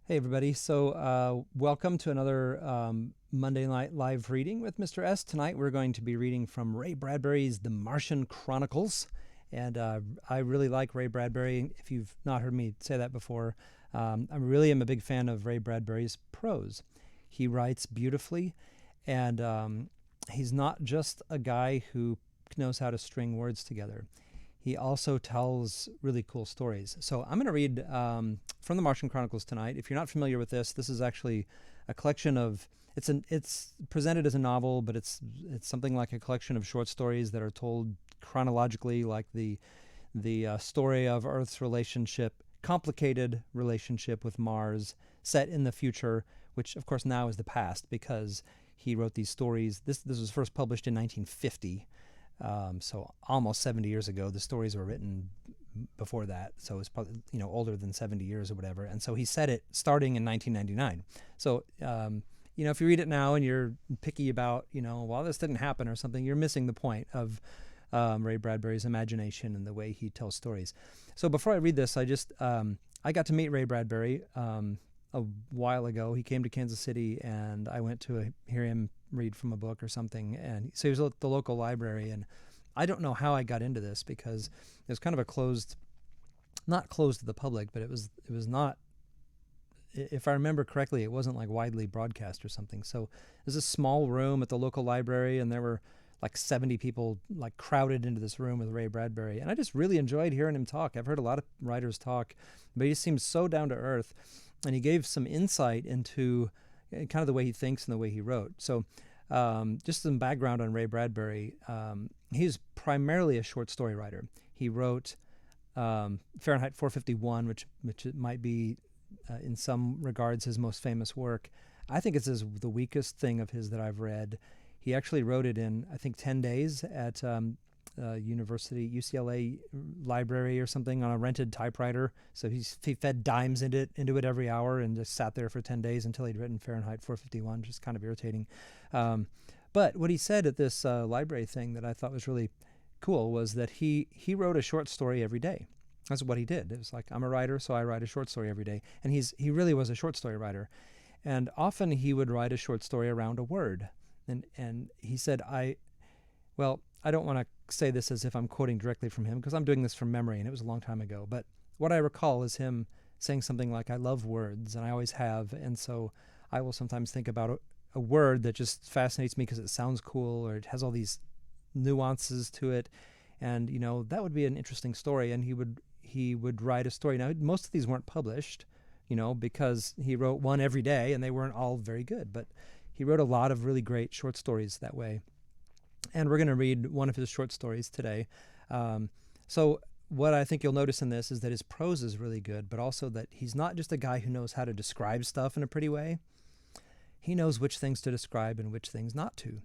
Hey, everybody. Welcome to another Monday Night Live reading with Mr. S. Tonight, we're going to be reading from Ray Bradbury's The Martian Chronicles. And I really like Ray Bradbury. If you've not heard me say that before, I really am a big fan of Ray Bradbury's prose. He writes beautifully, and he's not just a guy who knows how to string words together. He also tells really cool stories. So I'm going to read from the Martian Chronicles tonight. If you're not familiar with this is actually a collection of it's presented as a novel, but it's something like a collection of short stories that are told chronologically, like the story of Earth's complicated relationship with Mars, set in the future, which of course now is the past because he wrote these stories. This was first published in 1950. So almost 70 years ago. The stories were written before that, so it's probably older than 70 years or whatever. And so he said it starting in 1999. So if you read it now and you're picky about well, this didn't happen or something, you're missing the point of Ray Bradbury's imagination and the way he tells stories. So before I read this, I got to meet Ray Bradbury a while ago. He came to Kansas City, and I went to hear him read from a book or something. And so he was at the local library, and I don't know how I got into this because it was kind of not closed to the public, but it was not, if I remember correctly, it wasn't like widely broadcast or something. So there's a small room at the local library, and there were like 70 people like crowded into this room with Ray Bradbury. And I just really enjoyed hearing him talk. I've heard a lot of writers talk, but he seems so down to earth. And he gave some insight into kind of the way he thinks and the way he wrote. So just some background on Ray Bradbury. He's primarily a short story writer. He wrote Fahrenheit 451, which might be, in some regards, his most famous work. I think it's the weakest thing of his that I've read. He actually wrote it in, I think, 10 days at UCLA library or something on a rented typewriter. So he fed dimes into it every hour and just sat there for 10 days until he'd written Fahrenheit 451, which is kind of irritating. But what he said at this library thing that I thought was really cool was that he wrote a short story every day. That's what he did. It was like, I'm a writer, so I write a short story every day. And he really was a short story writer. And often he would write a short story around a word. And he said, I don't want to say this as if I'm quoting directly from him because I'm doing this from memory and it was a long time ago. But what I recall is him saying something like, I love words and I always have. And so I will sometimes think about a word that just fascinates me because it sounds cool or it has all these nuances to it. And, that would be an interesting story. And he would write a story. Now, most of these weren't published, because he wrote one every day and they weren't all very good. But he wrote a lot of really great short stories that way. And we're going to read one of his short stories today. So what I think you'll notice in this is that his prose is really good, but also that he's not just a guy who knows how to describe stuff in a pretty way. He knows which things to describe and which things not to.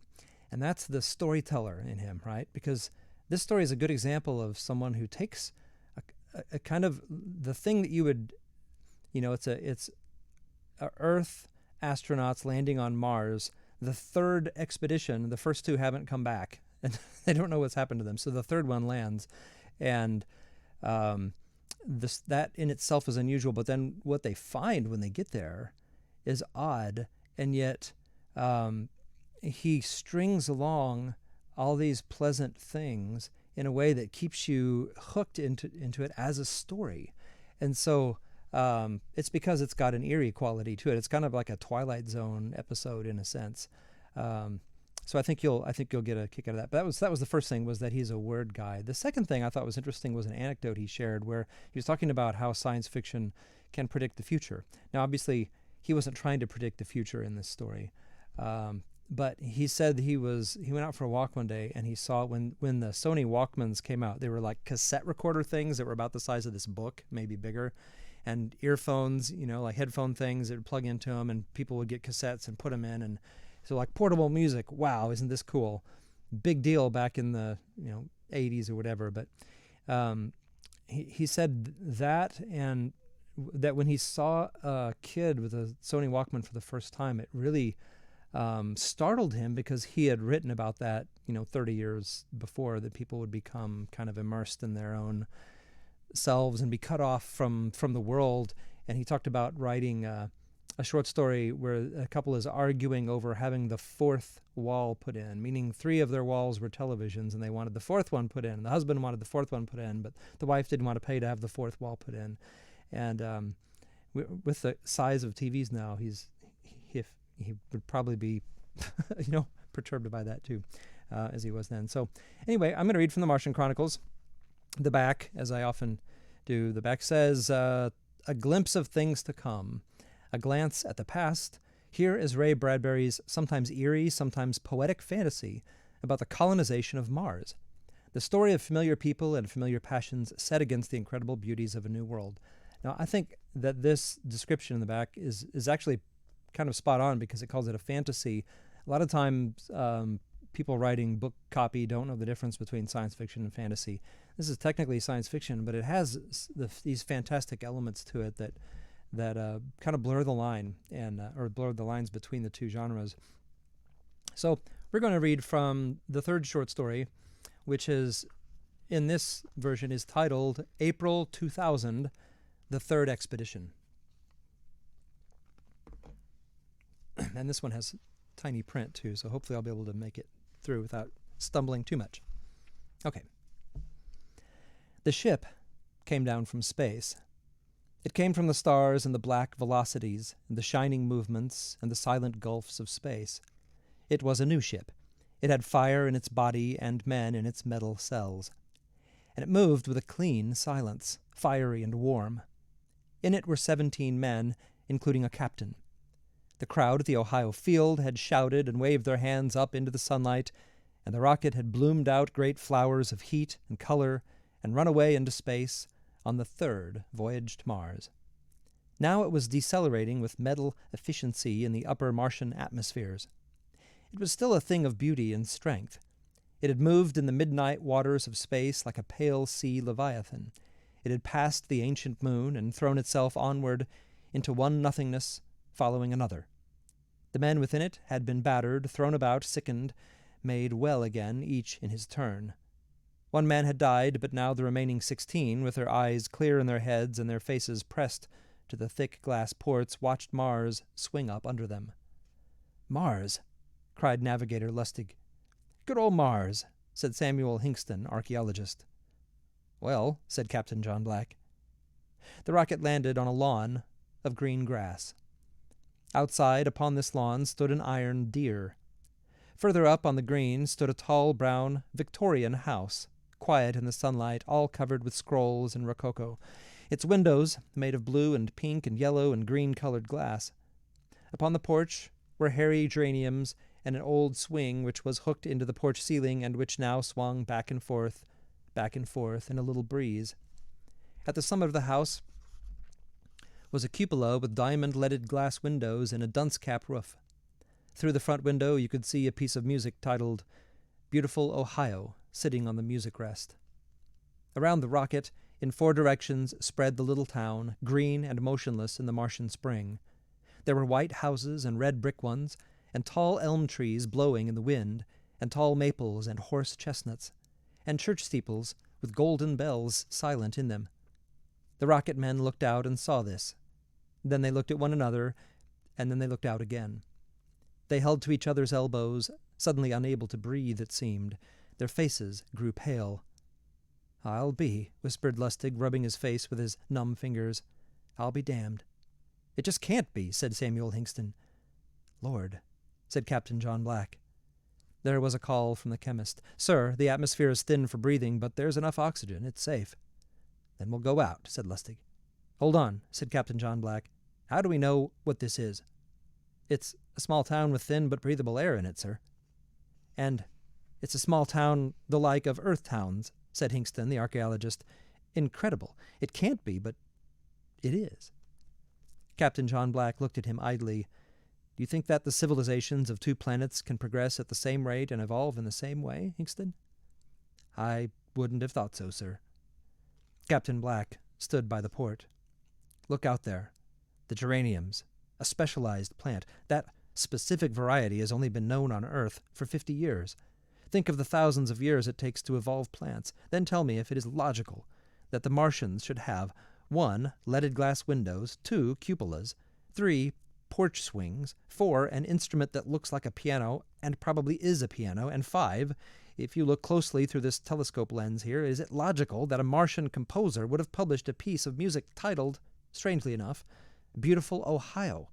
And that's the storyteller in him, right? Because this story is a good example of someone who takes a kind of the thing that you would, it's Earth astronauts landing on Mars. The third expedition, the first two haven't come back, and they don't know what's happened to them. So the third one lands, and that in itself is unusual. But then what they find when they get there is odd, and yet he strings along all these pleasant things in a way that keeps you hooked into it as a story. And so it's because it's got an eerie quality to it. It's kind of like a Twilight Zone episode in a sense. So I think you'll get a kick out of that. But that was the first thing, was that he's a word guy. The second thing I thought was interesting was an anecdote he shared where he was talking about how science fiction can predict the future. Now, obviously, he wasn't trying to predict the future in this story, but he said he went out for a walk one day and he saw when the Sony Walkmans came out, they were like cassette recorder things that were about the size of this book, maybe bigger. And earphones, like headphone things that would plug into them, and people would get cassettes and put them in. And so like portable music, wow, isn't this cool? Big deal back in the 80s or whatever. But he said that, and that when he saw a kid with a Sony Walkman for the first time, it really startled him because he had written about that 30 years before, that people would become kind of immersed in their own selves and be cut off from the world and he talked about writing a short story where a couple is arguing over having the fourth wall put in, meaning 3 of their walls were televisions, and they wanted the fourth one put in. The husband wanted the fourth one put in, but the wife didn't want to pay to have the fourth wall put in. And with the size of TVs now, he would probably be, perturbed by that too, as he was then. So anyway, I'm going to read from the Martian Chronicles. The back, as I often do, the back says, a glimpse of things to come, a glance at the past. Here is Ray Bradbury's sometimes eerie, sometimes poetic fantasy about the colonization of Mars, the story of familiar people and familiar passions set against the incredible beauties of a new world. Now, I think that this description in the back is actually kind of spot on because it calls it a fantasy. A lot of times, people writing book copy don't know the difference between science fiction and fantasy. This is technically science fiction, but it has these fantastic elements to it that kind of blur the line or blur the lines between the two genres. So we're going to read from the third short story, which is, in this version, is titled April 2000, The Third Expedition. And this one has tiny print too, so hopefully I'll be able to make it through without stumbling too much. Okay. The ship came down from space. It came from the stars and the black velocities and the shining movements and the silent gulfs of space. It was a new ship. It had fire in its body and men in its metal cells. And it moved with a clean silence, fiery and warm. In it were 17 men, including a captain. The crowd at the Ohio field had shouted and waved their hands up into the sunlight, and the rocket had bloomed out great flowers of heat and color and run away into space on the third voyage to Mars. Now it was decelerating with metal efficiency in the upper Martian atmospheres. It was still a thing of beauty and strength. It had moved in the midnight waters of space like a pale sea leviathan. It had passed the ancient moon and thrown itself onward into one nothingness following another. The men within it had been battered, thrown about, sickened, made well again, each in his turn. One man had died, but now the remaining 16, with their eyes clear in their heads and their faces pressed to the thick glass ports, watched Mars swing up under them. "Mars!" cried Navigator Lustig. "Good old Mars," said Samuel Hingston, archaeologist. "Well," said Captain John Black. The rocket landed on a lawn of green grass. Outside, upon this lawn, stood an iron deer. Further up on the green stood a tall, brown, Victorian house, quiet in the sunlight, all covered with scrolls and rococo, its windows made of blue and pink and yellow and green-colored glass. Upon the porch were hairy geraniums and an old swing which was hooked into the porch ceiling and which now swung back and forth in a little breeze. At the summit of the house was a cupola with diamond-leaded glass windows and a dunce-cap roof. Through the front window you could see a piece of music titled Beautiful Ohio sitting on the music rest. Around the rocket, in 4 directions, spread the little town, green and motionless in the Martian spring. There were white houses and red brick ones, and tall elm trees blowing in the wind, and tall maples and horse chestnuts, and church steeples with golden bells silent in them. The rocket men looked out and saw this. Then they looked at one another, and then they looked out again. They held to each other's elbows, suddenly unable to breathe, it seemed. Their faces grew pale. "I'll be," whispered Lustig, rubbing his face with his numb fingers. "I'll be damned." "It just can't be," said Samuel Hingston. "Lord," said Captain John Black. There was a call from the chemist. "Sir, the atmosphere is thin for breathing, but there's enough oxygen. It's safe." "Then we'll go out," said Lustig. "Hold on," said Captain John Black. "How do we know what this is?" "It's a small town with thin but breathable air in it, sir." "And it's a small town the like of Earth towns," said Hingston, the archaeologist. "Incredible. It can't be, but it is." Captain John Black looked at him idly. "Do you think that the civilizations of 2 planets can progress at the same rate and evolve in the same way, Hingston?" "I wouldn't have thought so, sir." Captain Black stood by the port. "Look out there. The geraniums. A specialized plant. That specific variety has only been known on Earth for 50 years. Think of the thousands of years it takes to evolve plants. Then tell me if it is logical that the Martians should have 1. Leaded glass windows. 2. Cupolas. 3. Porch swings. 4. An instrument that looks like a piano and probably is a piano. And 5. If you look closely through this telescope lens here, is it logical that a Martian composer would have published a piece of music titled, strangely enough, Beautiful Ohio?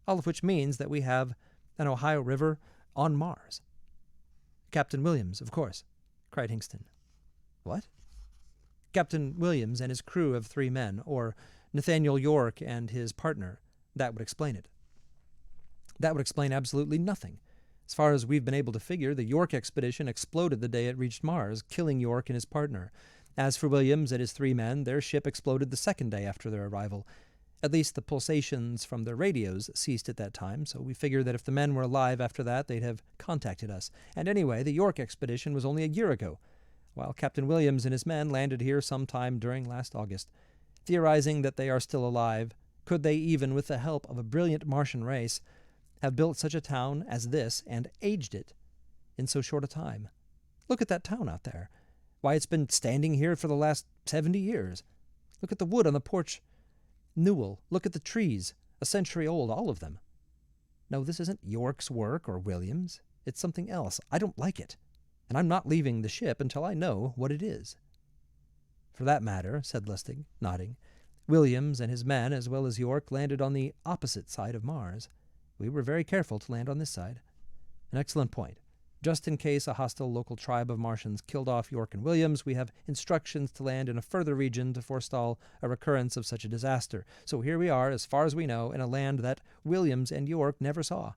All of which means that we have an Ohio River on Mars. Captain Williams, of course, cried Hingston. What? Captain Williams and his crew of 3 men, or Nathaniel York and his partner. That would explain it. That would explain absolutely nothing. As far as we've been able to figure, the York expedition exploded the day it reached Mars, killing York and his partner. As for Williams and his 3 men, their ship exploded the 2nd day after their arrival. At least the pulsations from their radios ceased at that time, so we figure that if the men were alive after that, they'd have contacted us. And anyway, the York expedition was only a year ago, while Captain Williams and his men landed here sometime during last August. Theorizing that they are still alive, could they even, with the help of a brilliant Martian race, have built such a town as this and aged it in so short a time? Look at that town out there. Why, it's been standing here for the last 70 years. Look at the wood on the porch newel. Look at the trees, a century old, all of them. No, this isn't York's work or Williams. It's something else. I don't like it, and I'm not leaving the ship until I know what it is. For that matter, said Lustig, nodding, Williams and his men, as well as York, landed on the opposite side of Mars. We were very careful to land on this side. An excellent point. Just in case a hostile local tribe of Martians killed off York and Williams, we have instructions to land in a further region to forestall a recurrence of such a disaster. So here we are, as far as we know, in a land that Williams and York never saw.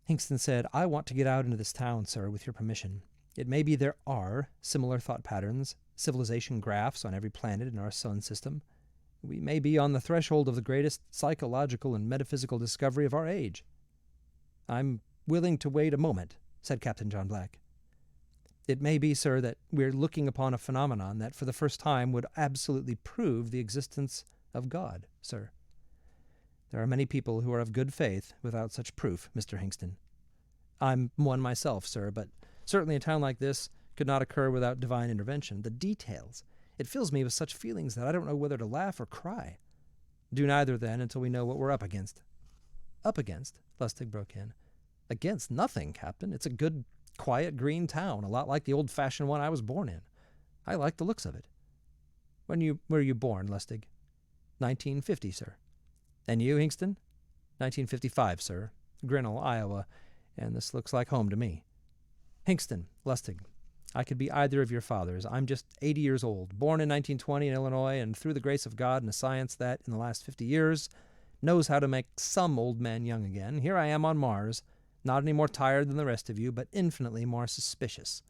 Hingston said, I want to get out into this town, sir, with your permission. It may be there are similar thought patterns, civilization graphs on every planet in our sun system. We may be on the threshold of the greatest psychological and metaphysical discovery of our age. I'm willing to wait a moment, said Captain John Black. It may be, sir, that we're looking upon a phenomenon that for the first time would absolutely prove the existence of God, sir. There are many people who are of good faith without such proof, Mr. Hingston. I'm one myself, sir, but certainly a town like this could not occur without divine intervention. The details. It fills me with such feelings that I don't know whether to laugh or cry. Do neither, then, until we know what we're up against. Up against? Lustig broke in. Against nothing, Captain. It's a good, quiet, green town, a lot like the old-fashioned one I was born in. I like the looks of it. When were you born, Lustig? 1950, sir. And you, Hingston? 1955, sir. Grinnell, Iowa, and this looks like home to me. Hingston, Lustig, I could be either of your fathers. I'm just 80 years old, born in 1920 in Illinois, and through the grace of God and a science that, in the last 50 years, knows how to make some old men young again, here I am on Mars, not any more tired than the rest of you, but infinitely more suspicious.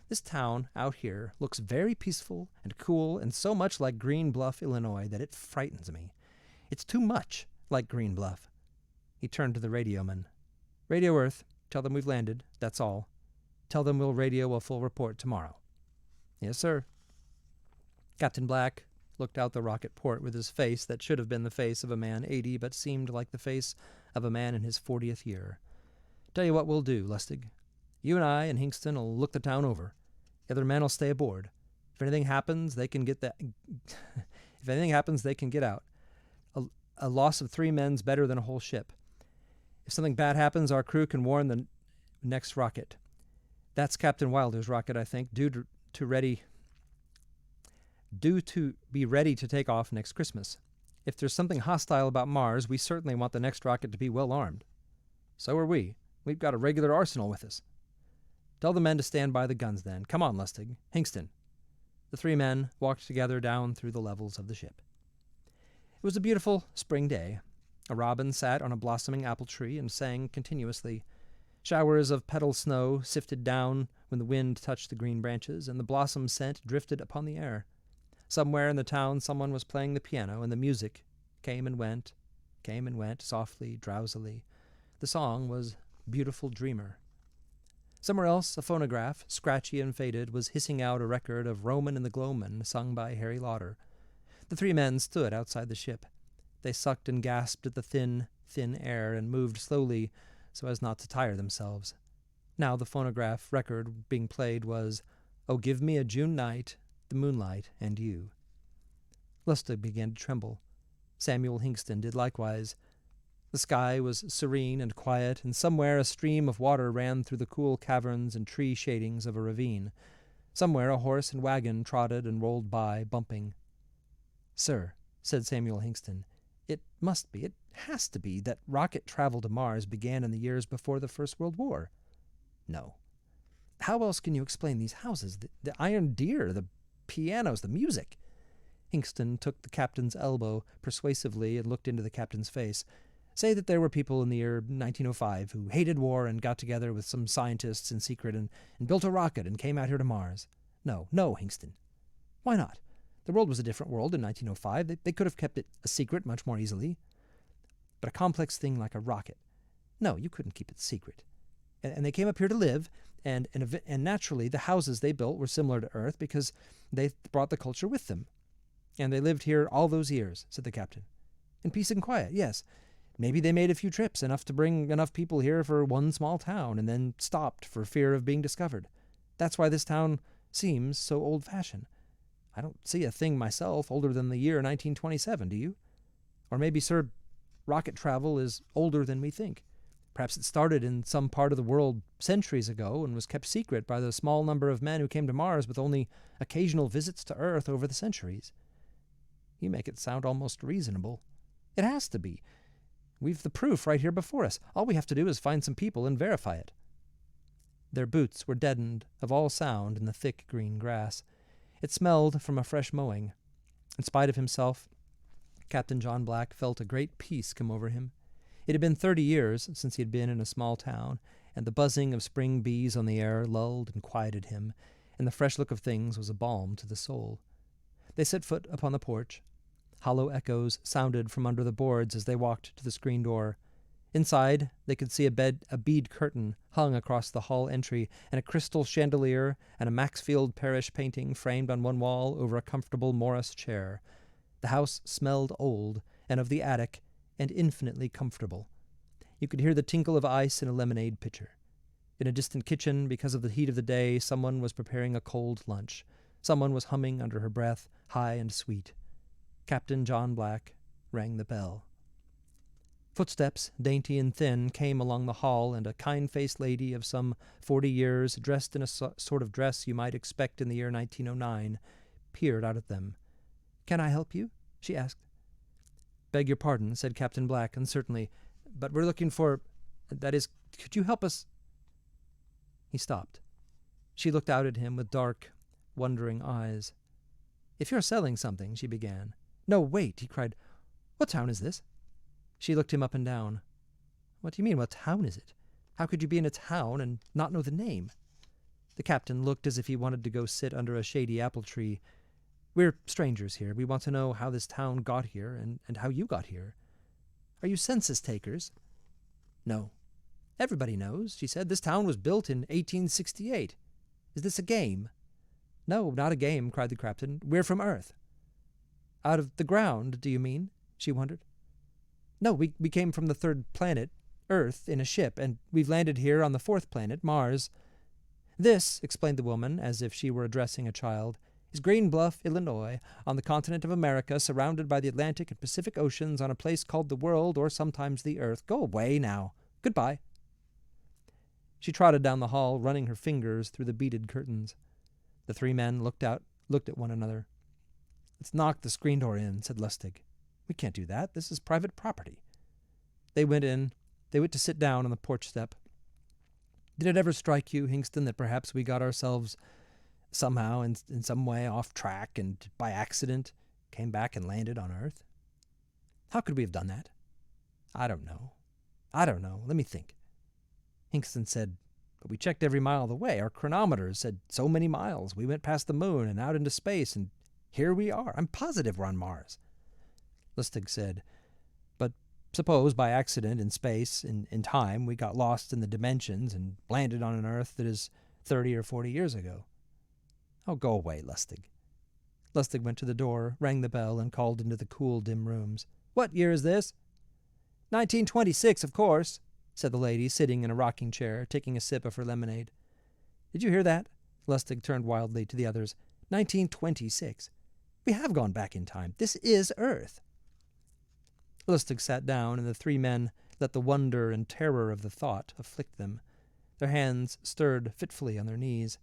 This town out here looks very peaceful and cool and so much like Green Bluff, Illinois, that it frightens me. It's too much like Green Bluff. He turned to the radioman. Radio Earth, tell them we've landed, that's all. Tell them we'll radio a full report tomorrow. Yes, sir. Captain Black looked out the rocket port with his face that should have been the face of a man 80, but seemed like the face of a man in his 40th year. Tell you what we'll do, Lustig. You and I and Hingston will look the town over. The other men will stay aboard. If anything happens, they can get if anything happens, they can get out. A loss of 3 men's better than a whole ship. If something bad happens, our crew can warn the next rocket. That's Captain Wilder's rocket, I think, due to be ready to take off next Christmas. If there's something hostile about Mars, we certainly want the next rocket to be well armed. So are we. We've got a regular arsenal with us. Tell the men to stand by the guns, then. Come on, Lustig. Hingston. The 3 men walked together down through the levels of the ship. It was a beautiful spring day. A robin sat on a blossoming apple tree and sang continuously. Showers of petal snow sifted down when the wind touched the green branches, and the blossom scent drifted upon the air. Somewhere in the town someone was playing the piano, and the music came and went, softly, drowsily. The song was Beautiful Dreamer. Somewhere else, a phonograph, scratchy and faded, was hissing out a record of Roman and the Gloamman, sung by Harry Lauder. The 3 men stood outside the ship. They sucked and gasped at the thin, thin air and moved slowly so as not to tire themselves. Now the phonograph record being played was, Oh, give me a June night, the moonlight, and you. Lustig began to tremble. Samuel Hingston did likewise. The sky was serene and quiet, and somewhere a stream of water ran through the cool caverns and tree shadings of a ravine. Somewhere a horse and wagon trotted and rolled by, bumping. "Sir," said Samuel Hingston, "it must be, it has to be, that rocket travel to Mars began in the years before the First World War." "No." "How else can you explain these houses, the iron deer, the pianos, the music?" Hingston took the captain's elbow persuasively and looked into the captain's face. "Say that there were people in the year 1905 who hated war and got together with some scientists in secret and built a rocket and came out here to Mars. No, Hingston." "Why not? The world was a different world in 1905. They could have kept it a secret much more easily. But a complex thing like a rocket. No, you couldn't keep it secret. And they came up here to live, and naturally the houses they built were similar to Earth because they brought the culture with them. And they lived here all those years," said the captain. "In peace and quiet, yes. Maybe they made a few trips, enough to bring enough people here for one small town, and then stopped for fear of being discovered. That's why this town seems so old-fashioned. I don't see a thing myself older than the year 1927, do you? Or maybe, sir, rocket travel is older than we think. Perhaps it started in some part of the world centuries ago and was kept secret by the small number of men who came to Mars with only occasional visits to Earth over the centuries." "You make it sound almost reasonable." "It has to be. We've the proof right here before us. All we have to do is find some people and verify it." Their boots were deadened of all sound in the thick green grass. It smelled from a fresh mowing. In spite of himself, Captain John Black felt a great peace come over him. It had been 30 years since he had been in a small town, and the buzzing of spring bees on the air lulled and quieted him, and the fresh look of things was a balm to the soul. They set foot upon the porch. Hollow echoes sounded from under the boards as they walked to the screen door. Inside, they could see a bead curtain hung across the hall entry, and a crystal chandelier and a Maxfield Parrish painting framed on one wall over a comfortable Morris chair. The house smelled old and of the attic, and infinitely comfortable. You could hear the tinkle of ice in a lemonade pitcher. In a distant kitchen, because of the heat of the day, someone was preparing a cold lunch. Someone was humming under her breath, high and sweet. Captain John Black rang the bell. Footsteps, dainty and thin, came along the hall, and a kind-faced lady of some 40 years, dressed in a sort of dress you might expect in the year 1909, peered out at them. "Can I help you?" she asked. "Beg your pardon," said Captain Black uncertainly, "but we're looking for... that is, could you help us?" He stopped. She looked out at him with dark, wondering eyes. "If you're selling something," she began. "No, wait," he cried. "What town is this?" She looked him up and down. "What do you mean, what town is it? How could you be in a town and not know the name?" The captain looked as if he wanted to go sit under a shady apple tree. "We're strangers here. We want to know how this town got here and how you got here. Are you census takers?" "No." "Everybody knows," she said. "This town was built in 1868. Is this a game?" "No, not a game," cried the captain. "We're from Earth." "Out of the ground, do you mean?" she wondered. "No, we came from the third planet, Earth, in a ship, and we've landed here on the fourth planet, Mars. This," explained the woman, as if she were addressing a child, "is Green Bluff, Illinois, on the continent of America, surrounded by the Atlantic and Pacific Oceans, on a place called the world, or sometimes the Earth. Go away now. Goodbye." She trotted down the hall, running her fingers through the beaded curtains. The three men looked at one another. "Let's knock the screen door in," said Lustig. "We can't do that. This is private property." They went in. They went to sit down on the porch step. "Did it ever strike you, Hingston, that perhaps we got ourselves somehow in some way off track and by accident came back and landed on Earth?" "How could we have done that?" I don't know. Let me think." Hingston said, "But we checked every mile of the way. Our chronometers said so many miles. We went past the moon and out into space, and here we are. I'm positive we're on Mars." Lustig said, "But suppose by accident in space, in time, we got lost in the dimensions and landed on an Earth that is 30 or 40 years ago." "Oh, go away, Lustig." Lustig went to the door, rang the bell, and called into the cool, dim rooms. "What year is this?" 1926, of course," said the lady, sitting in a rocking chair, taking a sip of her lemonade. "Did you hear that?" Lustig turned wildly to the others. 1926. We have gone back in time. This is Earth." Lustig sat down, and the three men let the wonder and terror of the thought afflict them. Their hands stirred fitfully on their knees.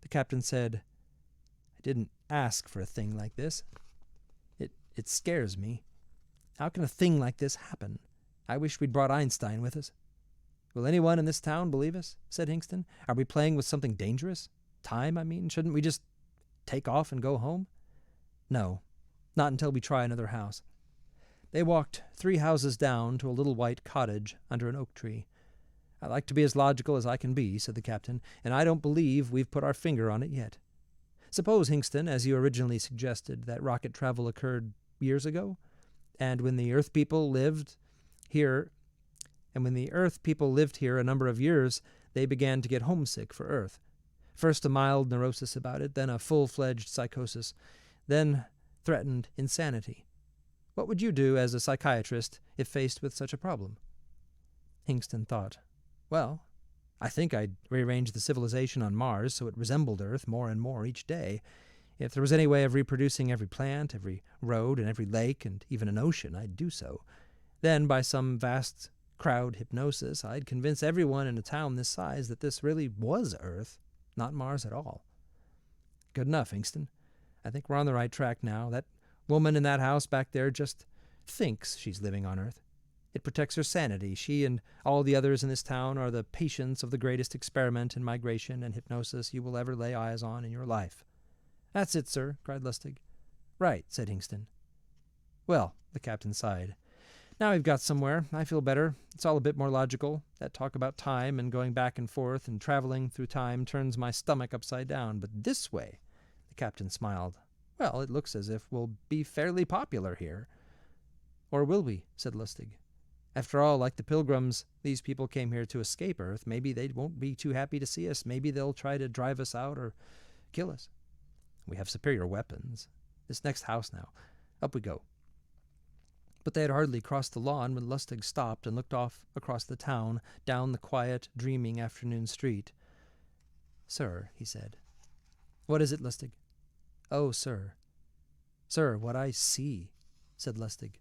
The captain said, "I didn't ask for a thing like this. It scares me. How can a thing like this happen? I wish we'd brought Einstein with us." "Will anyone in this town believe us?" said Hingston. "Are we playing with something dangerous? Time, I mean. Shouldn't we just take off and go home?" "No, not until we try another house." They walked 3 houses down to a little white cottage under an oak tree. "I like to be as logical as I can be," said the captain, "and I don't believe we've put our finger on it yet. Suppose, Hingston, as you originally suggested, that rocket travel occurred years ago, and when the Earth people lived here a number of years, they began to get homesick for Earth. First a mild neurosis about it, then a full-fledged psychosis, then threatened insanity. What would you do as a psychiatrist if faced with such a problem?" Hingston thought. "Well, I think I'd rearrange the civilization on Mars so it resembled Earth more and more each day. If there was any way of reproducing every plant, every road, and every lake, and even an ocean, I'd do so. Then, by some vast crowd hypnosis, I'd convince everyone in a town this size that this really was Earth, not Mars at all." "Good enough, Hingston. I think we're on the right track now. That woman in that house back there just thinks she's living on Earth. It protects her sanity. She and all the others in this town are the patients of the greatest experiment in migration and hypnosis you will ever lay eyes on in your life." "That's it, sir," cried Lustig. "Right," said Hingston. "Well," the captain sighed, "now we've got somewhere. I feel better. It's all a bit more logical. That talk about time and going back and forth and traveling through time turns my stomach upside down. But this way," the captain smiled, "well, it looks as if we'll be fairly popular here." "Or will we?" said Lustig. "After all, like the Pilgrims, these people came here to escape Earth. Maybe they won't be too happy to see us. Maybe they'll try to drive us out or kill us. We have superior weapons. This next house now. Up we go." But they had hardly crossed the lawn when Lustig stopped and looked off across the town, down the quiet, dreaming afternoon street. "Sir," he said. "What is it, Lustig?" "Oh, sir." "Sir, what I see," said Lustig,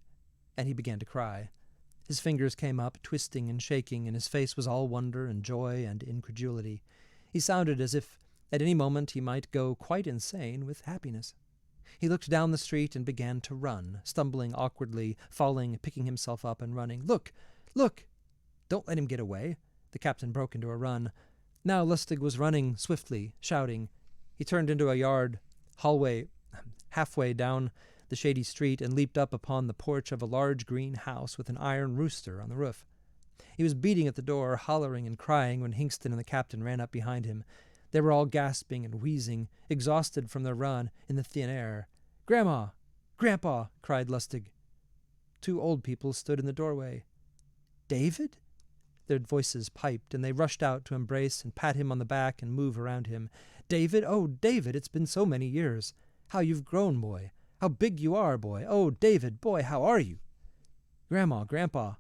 and he began to cry. His fingers came up, twisting and shaking, and his face was all wonder and joy and incredulity. He sounded as if at any moment he might go quite insane with happiness. He looked down the street and began to run, stumbling awkwardly, falling, picking himself up and running. "Look! Look! Don't let him get away!" The captain broke into a run. Now Lustig was running swiftly, shouting. He turned into a hallway, halfway down the shady street, and leaped up upon the porch of a large green house with an iron rooster on the roof. He was beating at the door, hollering and crying, when Hingston and the captain ran up behind him. They were all gasping and wheezing, exhausted from their run in the thin air. "Grandma! Grandpa!" cried Lustig. 2 old people stood in the doorway. "David?" Their voices piped, and they rushed out to embrace and pat him on the back and move around him. "David! Oh, David, it's been so many years. How you've grown, boy. How big you are, boy. Oh, David, boy, how are you?" "Grandma, Grandpa,"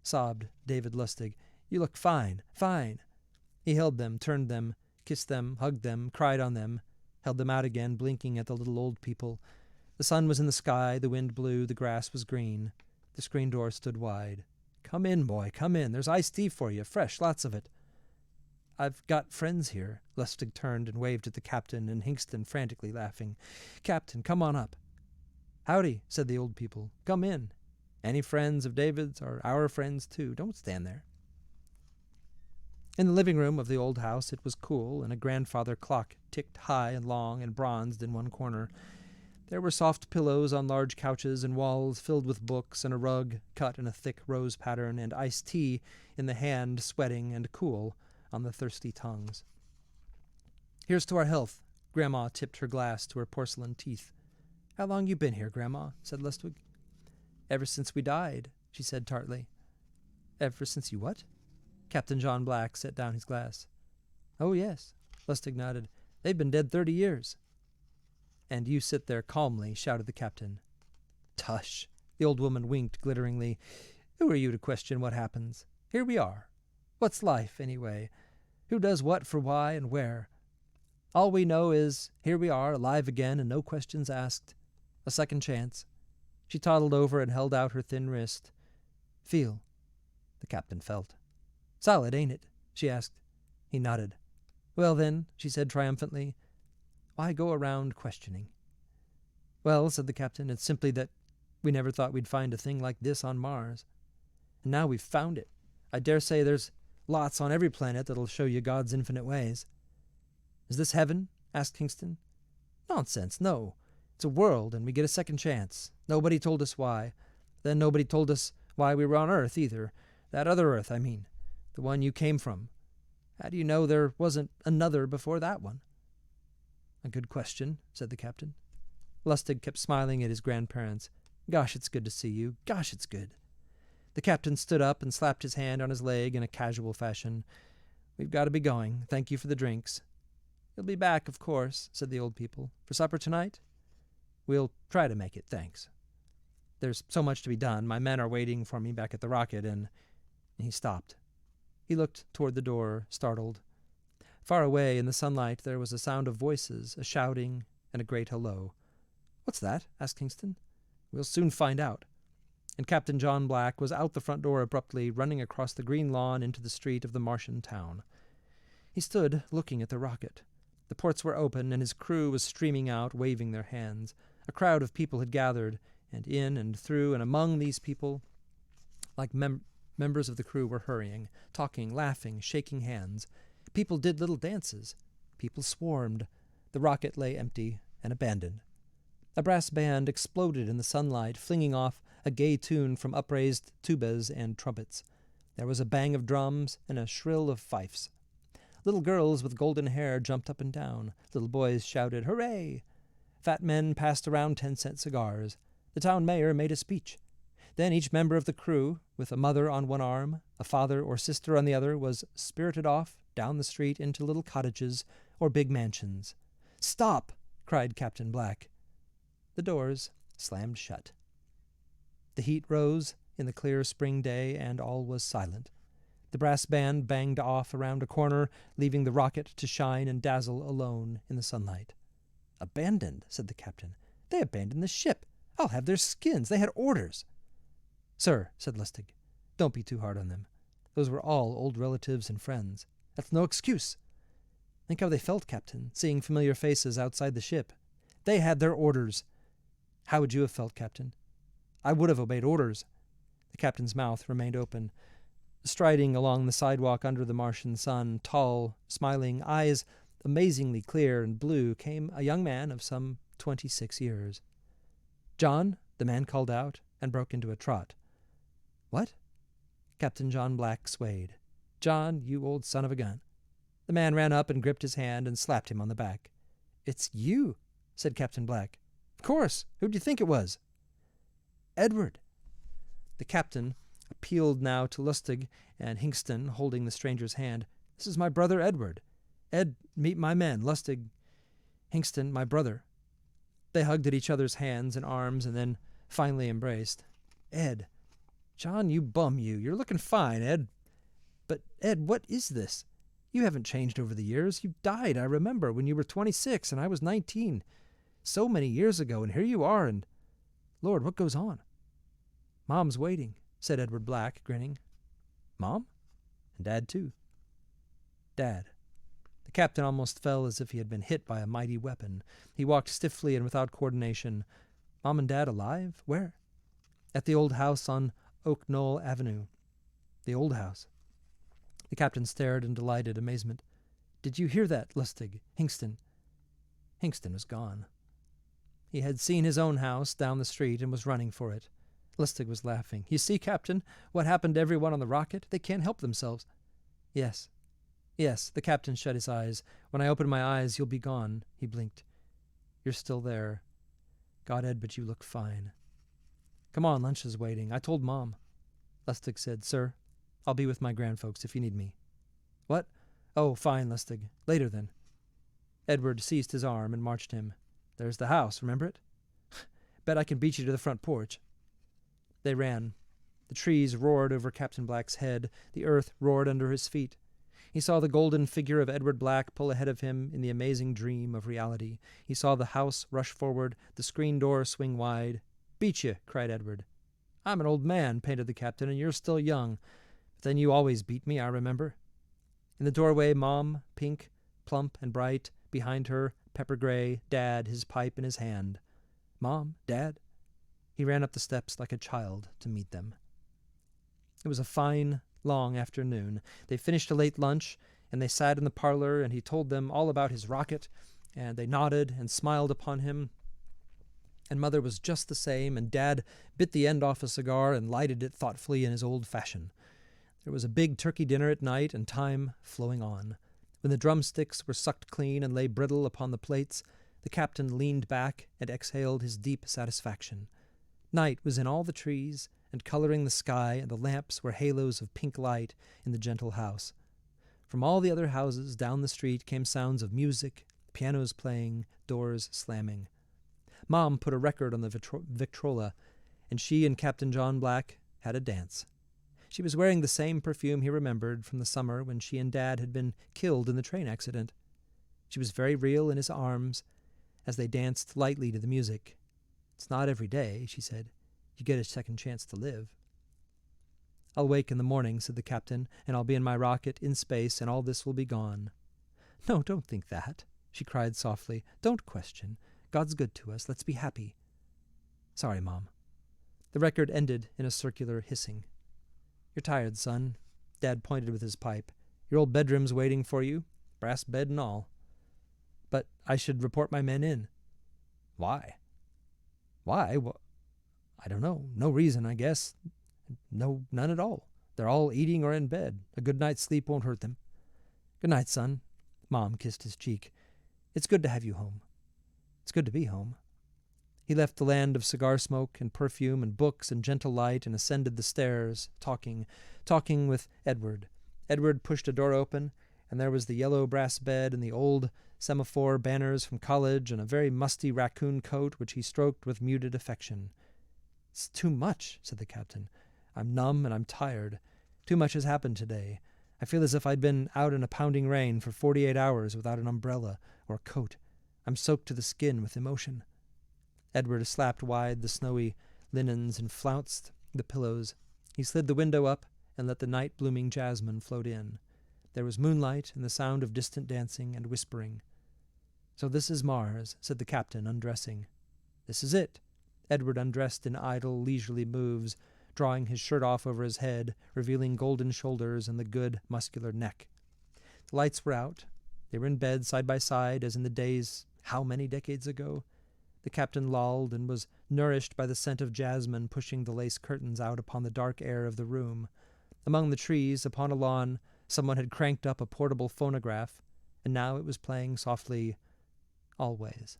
sobbed David Lustig. "You look fine, fine." He held them, turned them, kissed them, hugged them, cried on them, held them out again, blinking at the little old people. The sun was in the sky, the wind blew, the grass was green. The screen door stood wide. "Come in, boy, come in. There's iced tea for you, fresh, lots of it." "I've got friends here." Lustig turned and waved at the captain and Hingston, frantically laughing. "Captain, come on up." "Howdy," said the old people. "Come in. Any friends of David's are our friends, too. Don't stand there." In the living room of the old house it was cool, and a grandfather clock ticked high and long and bronzed in one corner. There were soft pillows on large couches and walls filled with books, and a rug cut in a thick rose pattern, and iced tea in the hand, sweating and cool on the thirsty tongues. "Here's to our health." Grandma tipped her glass to her porcelain teeth. "How long you been here, Grandma?" said Lustig. "Ever since we died," she said tartly. "Ever since you what?" Captain John Black set down his glass. "Oh, yes," Lustig nodded. "They've been dead 30 years. "And you sit there calmly," shouted the captain. "Tush!" The old woman winked glitteringly. "Who are you to question what happens? Here we are. What's life, anyway? Who does what for why and where? All we know is, here we are, alive again, and no questions asked. A second chance. She toddled over and held out her thin wrist. Feel. The captain felt. Solid, ain't it? She asked. He nodded. Well then, she said triumphantly, why go around questioning? Well, said the captain, it's simply that we never thought we'd find a thing like this on Mars. And now we've found it. I dare say there's lots on every planet that'll show you God's infinite ways. Is this heaven? Asked Hingston. Nonsense, no. It's a world, and we get a second chance. Nobody told us why. Then nobody told us why we were on Earth, either. That other Earth, I mean. The one you came from. How do you know there wasn't another before that one? A good question, said the captain. Lustig kept smiling at his grandparents. Gosh, it's good to see you. Gosh, it's good. The captain stood up and slapped his hand on his leg in a casual fashion. We've got to be going. Thank you for the drinks. You'll be back, of course, said the old people. For supper tonight? We'll try to make it, thanks. There's so much to be done. My men are waiting for me back at the rocket, and he stopped. He looked toward the door, startled. Far away in the sunlight there was a sound of voices, a shouting, and a great hello. What's that? Asked Hingston. We'll soon find out. And Captain John Black was out the front door abruptly, running across the green lawn into the street of the Martian town. He stood looking at the rocket. The ports were open, and his crew was streaming out, waving their hands. A crowd of people had gathered, and in and through and among these people, like members of the crew were hurrying, talking, laughing, shaking hands. People did little dances. People swarmed. The rocket lay empty and abandoned. A brass band exploded in the sunlight, flinging off a gay tune from upraised tubas and trumpets. There was a bang of drums and a shrill of fifes. Little girls with golden hair jumped up and down. Little boys shouted, "Hooray!" Fat men passed around 10-cent cigars. The town mayor made a speech. Then each member of the crew, with a mother on one arm, a father or sister on the other, was spirited off down the street into little cottages or big mansions. "Stop!" cried Captain Black. The doors slammed shut. The heat rose in the clear spring day, and all was silent. The brass band banged off around a corner, leaving the rocket to shine and dazzle alone in the sunlight. "Abandoned," said the captain. "They abandoned the ship. I'll have their skins. They had orders." "Sir," said Lustig, "don't be too hard on them. Those were all old relatives and friends. That's no excuse. Think how they felt, Captain, seeing familiar faces outside the ship. They had their orders. How would you have felt, Captain?" "I would have obeyed orders." The captain's mouth remained open. Striding along the sidewalk under the Martian sun, tall, smiling, eyes amazingly clear and blue, came a young man of some 26 years. "John," the man called out, and broke into a trot. "What?" Captain John Black swayed. "John, you old son of a gun." The man ran up and gripped his hand and slapped him on the back. "It's you," said Captain Black. "Of course. Who'd you think it was?" "Edward." The captain appealed now to Lustig and Hingston, holding the stranger's hand. "This is my brother Edward. Ed, meet my men, Lustig. Hingston, my brother." They hugged at each other's hands and arms and then finally embraced. "Ed. John, you bum, you. You're looking fine, Ed." "But, Ed, what is this? You haven't changed over the years. You died, I remember, when you were 26 and I was 19. So many years ago, and here you are, and Lord, what goes on?" "Mom's waiting," said Edward Black, grinning. "Mom?" "And Dad, too." "Dad." The captain almost fell as if he had been hit by a mighty weapon. He walked stiffly and without coordination. "Mom and Dad alive? Where?" "At the old house on Oak Knoll Avenue." "The old house?" The captain stared in delighted amazement. "Did you hear that, Lustig? Hingston?" Hingston was gone. He had seen his own house down the street and was running for it. Lustig was laughing. "You see, Captain, what happened to everyone on the rocket? They can't help themselves." "Yes. Yes." The captain shut his eyes. "When I open my eyes, you'll be gone." He blinked. "You're still there. God, Ed, but you look fine. Come on, lunch is waiting. I told Mom." Lustig said, "Sir, I'll be with my grandfolks if you need me." "What? Oh, fine, Lustig. Later, then." Edward seized his arm and marched him. "There's the house, remember it? Bet I can beat you to the front porch." They ran. The trees roared over Captain Black's head. The earth roared under his feet. He saw the golden figure of Edward Black pull ahead of him in the amazing dream of reality. He saw the house rush forward, the screen door swing wide. "Beat you," cried Edward. "I'm an old man," panted the captain, "and you're still young. But then you always beat me, I remember." In the doorway, Mom, pink, plump, and bright. Behind her, pepper gray, Dad, his pipe in his hand. "Mom, Dad." He ran up the steps like a child to meet them. It was a fine, long afternoon. They finished a late lunch, and they sat in the parlor, and he told them all about his rocket, and they nodded and smiled upon him. And Mother was just the same, and Dad bit the end off a cigar and lighted it thoughtfully in his old fashion. There was a big turkey dinner at night, and time flowing on. When the drumsticks were sucked clean and lay brittle upon the plates, the captain leaned back and exhaled his deep satisfaction. Night was in all the trees, and coloring the sky, and the lamps were halos of pink light in the gentle house. From all the other houses down the street came sounds of music, pianos playing, doors slamming. Mom put a record on the Victrola, and she and Captain John Black had a dance. She was wearing the same perfume he remembered from the summer when she and Dad had been killed in the train accident. She was very real in his arms as they danced lightly to the music. "It's not every day," she said. "You get a second chance to live." "I'll wake in the morning," said the captain, "and I'll be in my rocket in space, and all this will be gone." "No, don't think that," she cried softly. "Don't question. God's good to us. Let's be happy." "Sorry, Mom." The record ended in a circular hissing. "You're tired, son." Dad pointed with his pipe. "Your old bedroom's waiting for you, brass bed and all." "But I should report my men in." "Why?" "Why? Well, I don't know. No reason, I guess. No, none at all. They're all eating or in bed. A good night's sleep won't hurt them." "Good night, son." Mom kissed his cheek. "It's good to have you home." "It's good to be home." He left the land of cigar smoke and perfume and books and gentle light and ascended the stairs, talking with Edward. Edward pushed a door open, and there was the yellow brass bed and the old semaphore banners from college and a very musty raccoon coat which he stroked with muted affection. "It's too much," said the captain. "I'm numb and I'm tired. Too much has happened today. I feel as if I'd been out in a pounding rain for 48 hours without an umbrella or a coat. I'm soaked to the skin with emotion." Edward slapped wide the snowy linens and flounced the pillows. He slid the window up and let the night-blooming jasmine float in. There was moonlight and the sound of distant dancing and whispering. "So this is Mars," said the captain, undressing. "This is it." Edward undressed in idle, leisurely moves, drawing his shirt off over his head, revealing golden shoulders and the good, muscular neck. The lights were out. They were in bed side by side, as in the days how many decades ago? The captain lolled and was nourished by the scent of jasmine pushing the lace curtains out upon the dark air of the room. Among the trees, upon a lawn, someone had cranked up a portable phonograph, and now it was playing softly, "Always."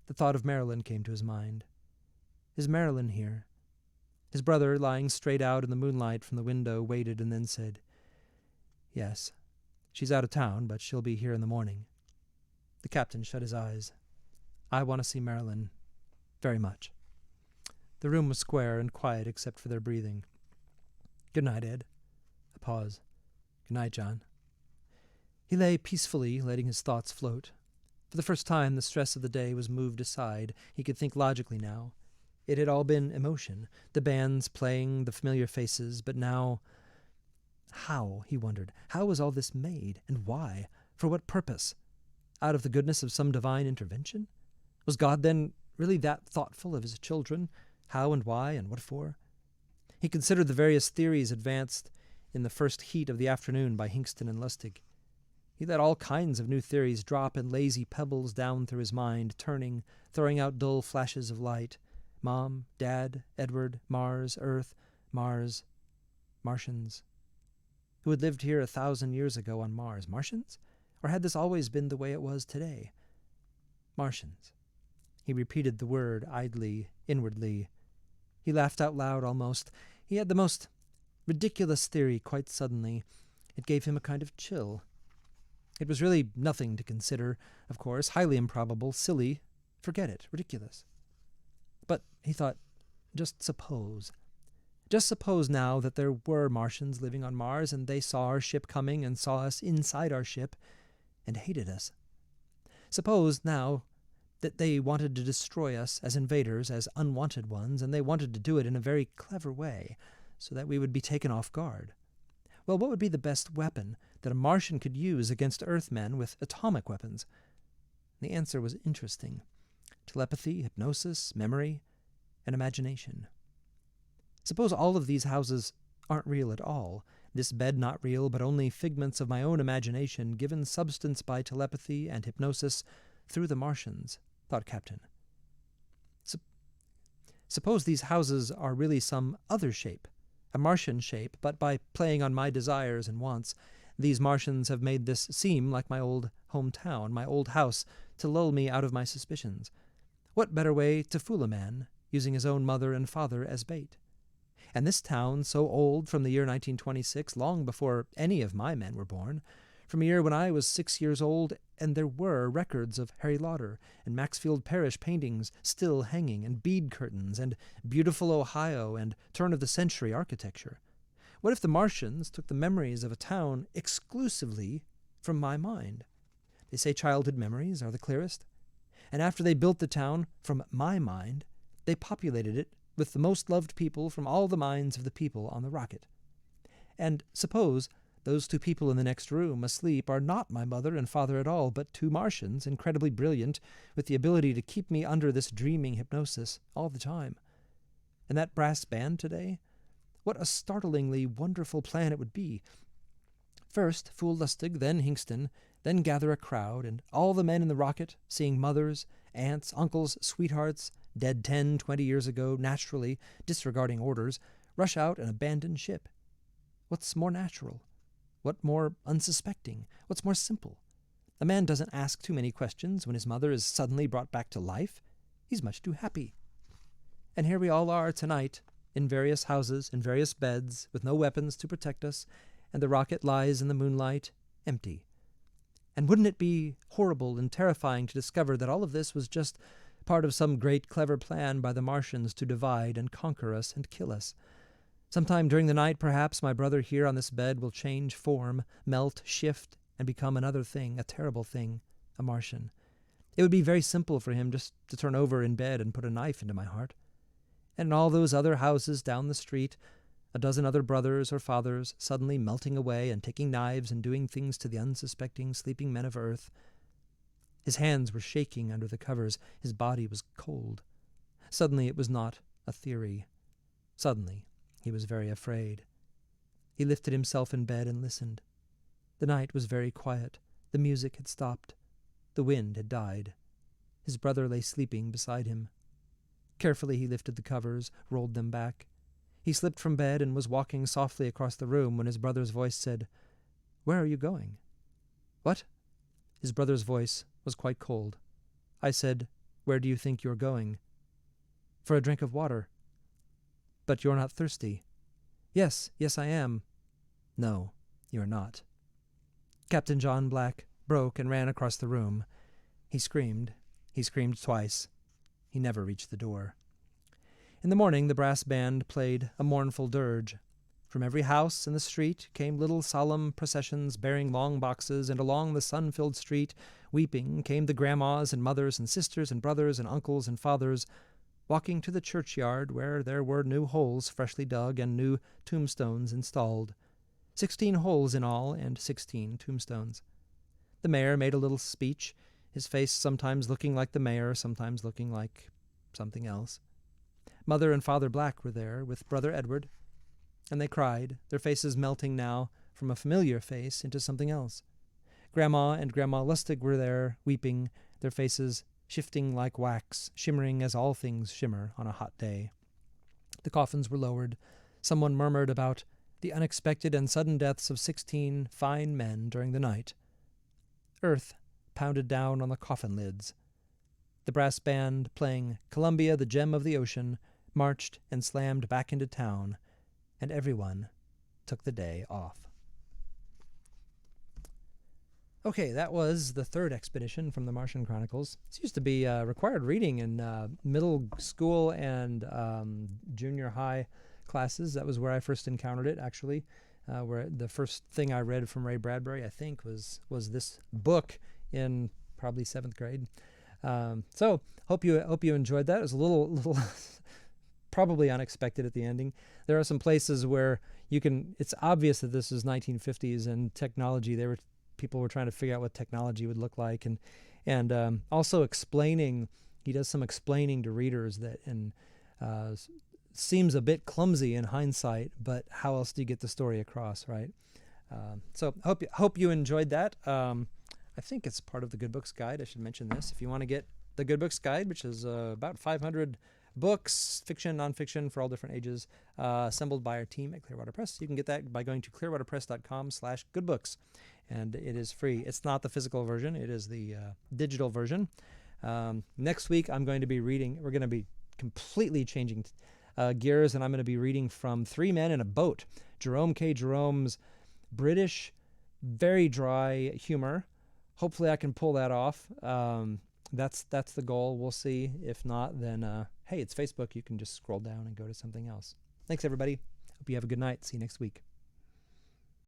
The thought of Marilyn came to his mind. "Is Marilyn here?" His brother, lying straight out in the moonlight from the window, waited and then said, "Yes. She's out of town, but she'll be here in the morning." The captain shut his eyes. "I want to see Marilyn very much." The room was square and quiet except for their breathing. "Good night, Ed." A pause. "Good night, John." He lay peacefully, letting his thoughts float. For the first time, the stress of the day was moved aside. He could think logically now. It had all been emotion, the bands playing, the familiar faces, but now... How, he wondered, how was all this made, and why? For what purpose? Out of the goodness of some divine intervention? Was God, then, really that thoughtful of his children? How and why and what for? He considered the various theories advanced in the first heat of the afternoon by Hingston and Lustig. He let all kinds of new theories drop in lazy pebbles down through his mind, turning, throwing out dull flashes of light. Mom, Dad, Edward, Mars, Earth, Mars, Martians. Who had lived here 1,000 years ago on Mars? Martians? Or had this always been the way it was today? Martians. He repeated the word idly, inwardly. He laughed out loud almost. He had the most ridiculous theory quite suddenly. It gave him a kind of chill. It was really nothing to consider, of course, highly improbable, silly. Forget it, ridiculous. But, he thought, just suppose. Just suppose now that there were Martians living on Mars, and they saw our ship coming and saw us inside our ship and hated us. Suppose now that they wanted to destroy us as invaders, as unwanted ones, and they wanted to do it in a very clever way, so that we would be taken off guard. Well, what would be the best weapon that a Martian could use against Earthmen with atomic weapons? The answer was interesting. Telepathy, hypnosis, memory, and imagination. Suppose all of these houses aren't real at all, this bed not real, but only figments of my own imagination given substance by telepathy and hypnosis through the Martians, thought Captain. Suppose these houses are really some other shape, a Martian shape, but by playing on my desires and wants, these Martians have made this seem like my old hometown, my old house, to lull me out of my suspicions. What better way to fool a man, using his own mother and father as bait? And this town, so old from the year 1926, long before any of my men were born, from a year when I was 6 years old, and there were records of Harry Lauder and Maxfield Parrish paintings still hanging, and bead curtains, and beautiful Ohio, and turn-of-the-century architecture. What if the Martians took the memories of a town exclusively from my mind? They say childhood memories are the clearest. And after they built the town from my mind, they populated it with the most loved people from all the minds of the people on the rocket. And suppose those two people in the next room asleep are not my mother and father at all, but two Martians, incredibly brilliant, with the ability to keep me under this dreaming hypnosis all the time. And that brass band today? What a startlingly wonderful plan it would be. First, fool Lustig, then Hingston, then gather a crowd, and all the men in the rocket, seeing mothers, aunts, uncles, sweethearts, dead 10, 20 years ago, naturally, disregarding orders, rush out and abandon ship. What's more natural? What more unsuspecting? What's more simple? A man doesn't ask too many questions when his mother is suddenly brought back to life. He's much too happy. And here we all are tonight, in various houses, in various beds, with no weapons to protect us, and the rocket lies in the moonlight, empty. And wouldn't it be horrible and terrifying to discover that all of this was just part of some great clever plan by the Martians to divide and conquer us and kill us? Sometime during the night, perhaps, my brother here on this bed will change form, melt, shift, and become another thing, a terrible thing, a Martian. It would be very simple for him just to turn over in bed and put a knife into my heart. And in all those other houses down the street, a dozen other brothers or fathers suddenly melting away and taking knives and doing things to the unsuspecting sleeping men of Earth. His hands were shaking under the covers. His body was cold. Suddenly it was not a theory. Suddenly he was very afraid. He lifted himself in bed and listened. The night was very quiet. The music had stopped. The wind had died. His brother lay sleeping beside him. Carefully he lifted the covers, rolled them back. He slipped from bed and was walking softly across the room when his brother's voice said, "Where are you going?" "What?" His brother's voice was quite cold. I said, "Where do you think you're going?" "For a drink of water." "But you're not thirsty." Yes, I am." "No, you're not." Captain John Black broke and ran across the room. He screamed. He screamed twice. He never reached the door. In the morning, the brass band played a mournful dirge. From every house in the street came little solemn processions bearing long boxes, and along the sun-filled street, weeping, came the grandmas and mothers and sisters and brothers and uncles and fathers, walking to the churchyard where there were new holes freshly dug and new tombstones installed. 16 holes in all, and 16 tombstones. The mayor made a little speech, his face sometimes looking like the mayor, sometimes looking like something else. Mother and Father Black were there, with Brother Edward, and they cried, their faces melting now from a familiar face into something else. Grandma and Grandma Lustig were there, weeping, their faces shifting like wax, shimmering as all things shimmer on a hot day. The coffins were lowered. Someone murmured about the unexpected and sudden deaths of 16 fine men during the night. Earth pounded down on the coffin lids. The brass band, playing Columbia, the Gem of the Ocean, marched and slammed back into town, and everyone took the day off. Okay, that was the third expedition from the Martian Chronicles. This used to be required reading in middle school and junior high classes. That was where I first encountered it, actually. Where the first thing I read from Ray Bradbury, I think, was this book in probably 7th grade. So hope you enjoyed that. It was a little probably unexpected at the ending. There are some places where it's obvious that this is 1950s and technology. People were trying to figure out what technology would look like, and also explaining. He does some explaining to readers that seems a bit clumsy in hindsight, but how else do you get the story across, right? So hope you enjoyed that. I think it's part of the Good Books Guide. I should mention this. If you want to get the Good Books Guide, which is about 500 books, fiction, nonfiction, for all different ages, assembled by our team at Clearwater Press, you can get that by going to clearwaterpress.com/goodbooks, and it is free. It's not the physical version. It is the digital version. Next week, we're going to be completely changing gears, and I'm going to be reading from Three Men in a Boat, Jerome K. Jerome's British, very dry humor. Hopefully I can pull that off. That's the goal. We'll see. If not, then hey, it's Facebook. You can just scroll down and go to something else. Thanks, everybody. Hope you have a good night. See you next week.